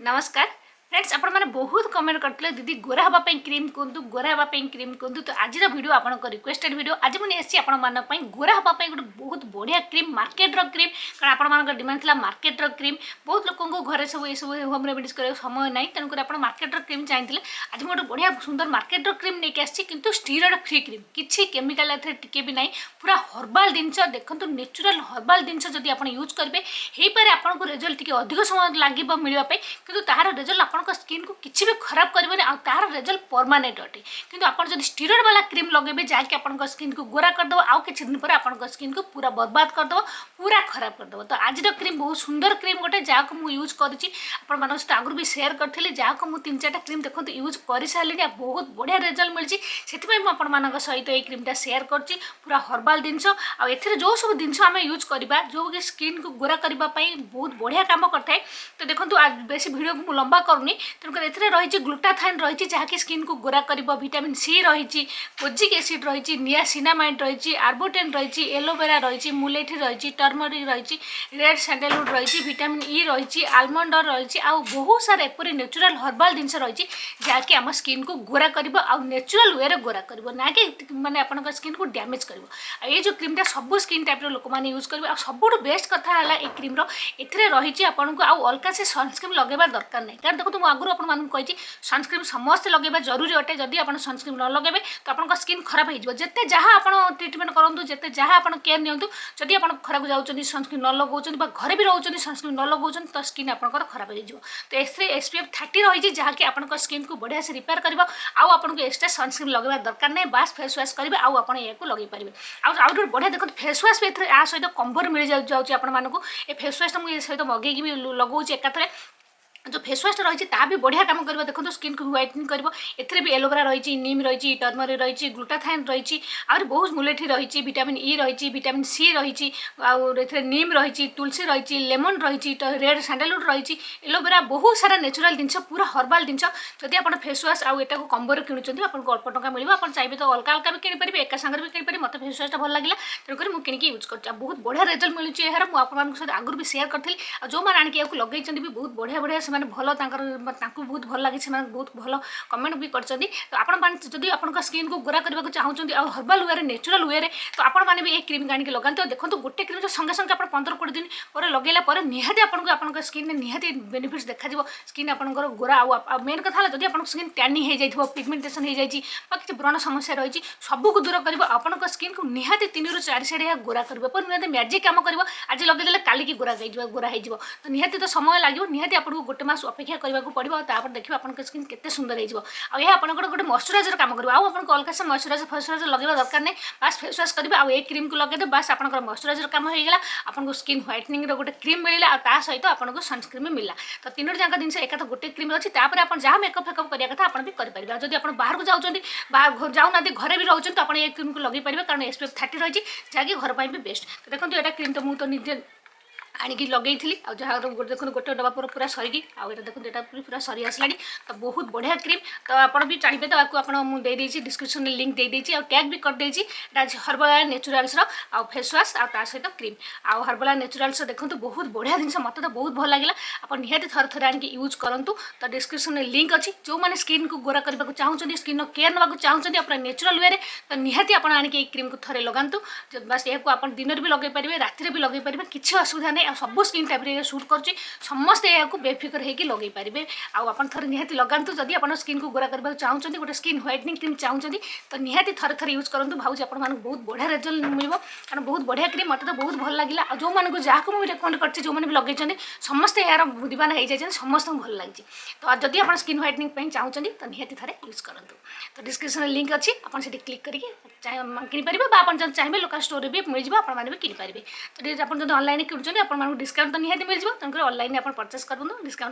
नमस्कार फ्रेंड्स, आपण मैंने बहुत कमेंट करते दीदी गोरा हाँपाई क्रीम कहतु गोरा हाँपाई क्रीम कहतु। तो आज वीडियो आपको रिक्वेस्टेड वीडियो आज मुझे आसी आपंपाई गोरा हाँपाई गोटे बहुत बढ़िया क्रीम मार्केट्र क्रीम कारण आप डिमांड था मार्केट्र क्रीम। बहुत लोगों घर सब ये सब होम रेमेडीज कर समय ना तेणुक आप मार्केट्र क्रीम चाहिए। आज मुझे बढ़िया सुंदर मार्केट्र क्रीम नहीं आसी कि स्टीरॉयड फ्री क्रीम किसी केमिकल टिके भी ना पूरा हर्बाल जिनस देखो नेचुरल हर्बाल जिनस जब आप यूज करेंगे हो पारे आपको रिजल्ट टी अधिक समय लगे मिलवाई कि तार रिजल्ट आप स्किन को किसी भी खराब करेंगे तार रिजल्ट परमानेंट अटे। कि आप जब स्टीरॉयड वाला क्रीम लगे जहाँकि आप स्किन को गोरा करदेव आउ कि दिन पर आप स्किन को पूरा बर्बाद करदेव पूरा खराब करदेव। तो आज क्रीम बहुत सुंदर क्रीम गोटे जहाँ मुझे यूज कर सहित आगुरी भी सेयार करी जहाँ को मुझे 3-4टा क्रीम देखो यूज कर सारे बहुत बढ़िया रिजल्ट मिली से सहित ये क्रीमटा सेयार कर पूरा हर्बाल जिनस आउ जो सब जिनस आम यूज करवा जो कि स्किन को गोरा करने बहुत बढ़िया काम करता है। तो देखो आज बेस भिडियो को लंबा करूनी तेणुक रही ग्लूटाथाइन रही जहाँकि स्किन को गोरा कर विटामिन सी रही कोजिक एसिड रही नियासिनामाइड रही आर्बोटेन रही एलोवेरा रही मुलेठी रही टर्मरिक रही रेड सैंडलवुड रही विटामिन ई रही आलमंड रही बहुत सारा एपरी नेचुरल हर्बाल जिनस रही जहाँकि आम स्किन को गोरा कर नेचुरल वे गोरा कर ना कि मैंने आप स्किन को डैमेज कर। ये जो क्रीमटा सब स्किन टाइप लोक मैंने यूज करेंगे सब बेस्ट कथा है ये क्रीम रही आपको अलग से सनस्क्रीन लगेगा दरकार नहीं। कारण देखो आगुरी आपको सनस्क्रीन समस्त लगेगा जरूरी अटे। जदि आप सनस्क्रीन न लगे तो आप स्किन खराब हो जिते जहाँ आप ट्रिटमेंट करूँ जिते जहाँ आप केयर नियंतु जदि आप खराब जाऊँच सनस्क्रीन न लगाउछन घर भी रोच सनस्क्रीन न लगाउछन तो स्किन आपंकर खराब हो तो SPF 30 रही जहाँकि आप स्किन को बढ़िया से रिपेयर कर आपको एक्सट्रा सनस्क्रीन लगेगा दरकार नहीं। बास फेस वाश करेंगे आप लगे पारे आउ बढ़िया देखो फेस वाश भी आ सहित कंबोर मिल जाऊँगी आपको। ये फेस वाश मुझे सहित मगेगी भी लगाऊँ एकाथरे जो फेस वाश रही है भी बढ़िया काम कर देखो स्किन को व्हाइटनिंग कर भी एलोवेरा रही नीम रही टर्मरिक रही ग्लूटाथाइन रही और बहुत मुलेठी रही विटामिन ई रही विटामिन सी रही नीम रही तुलसी रही लेमन रही रेड सैंडलवुड रही एलोवेरा बहुत सारा नेचुरल जिनस पूरा हर्बाल जिनस जदि आप फेस वाश आउ एटा कंबोर किणुंट आपको अल्प टका मिले आप चाहिए तो अलग अलग भी किनीपर एका सागर भी किनीपर मत फेस वाशटा भल लगे तेणुक मुझे किଣିकी यूज कर बहुत बढ़िया रिजल्ट मिलूँ यार मुझे आगुरी भी सेयार करी जो मैंने आणिक लगे भी बहुत बढ़िया बढ़िया से भल बहुत भल लगे से बहुत भल कमेंट भी कर। तो आप स्किन को गोरा करने को चाहते हर्बाल वे नेचुरल वे तो आपने भी ये क्रीम आनिक लगाते देखो गोटे क्रीम संगे संगे आप 15-20 दिन पर लगेला निहाती आपको स्किन निहाती बेनिफिट्स देखा स्किन आपंकर गोरा मेन कथा जब आप स्किन टैनिंग हो पिगमेंटेशन हो जाए किसी व्रण समस्या रही सबको दूर कर आपंक स्किन को निहाती 3-4 साइड गोरा कर निहाती मैजिक काम कर आज लगेदेले काली की गोरा हो तो निहाती तो समय लगे निहाती आपको गोटे मास अपेक्षा करने पड़ो तापर देखिए आपको स्किन केते सुंदर हो आपंकर गोटे मॉइस्चराइजर काम कर आपको अलग से मॉइस्चराइजर फॉइस्चराइजर लगे दरकार नहीं। बास फेस वाश करेंगे आउ ये क्रीम को लगे बास आप मॉइस्चराइजर काम होगा आपको स्किन व्हाइटनिंग गोटे क्रीम मिला सहित आपको सनस्क्रीन भी मिला। तो 3 जाक जिन एक गोटे क्रीम अच्छी आप जहाँ मेकअप फेकअप करने कथा आप भी करेंगे। जब आप बाहर को जाऊना घर भी रोचे तो आप ये क्रीम को लगे पारे कारण SPF 30 रही जहाँकि घर पर भी बेस्ट। तो देखो यहाँ क्रीम तो मुझे निजे आणिकी लगे जहाँ देखो गोटे डब्बा पूरा सरिकी आउ देखो यहाँ पूरा सरी आसला। तो बहुत बढ़िया क्रीम तो आप भी चाहिए तो आपको मुझे डिस्क्रिप्शन में लिंक दे टैग भी कर देती हर्बल नेचुराल्स आउ फेस वाश आ सहित क्रीम आउ हर्बल नेचुराल्स देखो बहुत बढ़िया जिन मत तो बहुत भल लगे आप निहाती थे आणिक यूज करूँ। तो डिस्क्रिप्शन में लिंक अच्छी जो मैंने स्किन को गोरा करने को चाहते स्किन केयर नाक चाहते अपना नेचुरल वे तो निहाती आप आणिक क्रीम को थे लगातु बस यहाँ दिन भी लगे पारे राति भी लगे पारे किसी असुविधा नहीं सब स्किन टाइप सुट कर समस्त यहाँ बेफिकर होकर लगे पारे आप थे निहाती लगातु। जदि आप स्किन को गोरा करने चाहते गोटे स्किन व्हाइटनिंग क्रीम चाहते तो निहाती थे यूज करूँ भावुँ आप बहुत बढ़िया रिजल्ट मिल कारण बहुत बढ़िया क्रीम मत तो बहुत भल लगे जो मानक जहाँ को मुझे रेकमेंड कर जो मैंने भी लगे समस्ते यार दीवाना हो जाए समस्त भल लगी। तो जदि आप स्किन व्हाइटनिंग चाहते तो निहाती थे यूज करूँ। तो डिस्क्रिप्शन में लिंक अच्छी आपड़ से क्लिक करके किनीपर आप चाहिए लोकल स्टोर भी मिल जाए आपने भी किनीपारे। तो आप ऑनलाइन किणुंट आप डिस्काउंट तो निहाती मिल जाए तेणुकर ऑनलाइन आप परचेस करूँ डिस्काउंट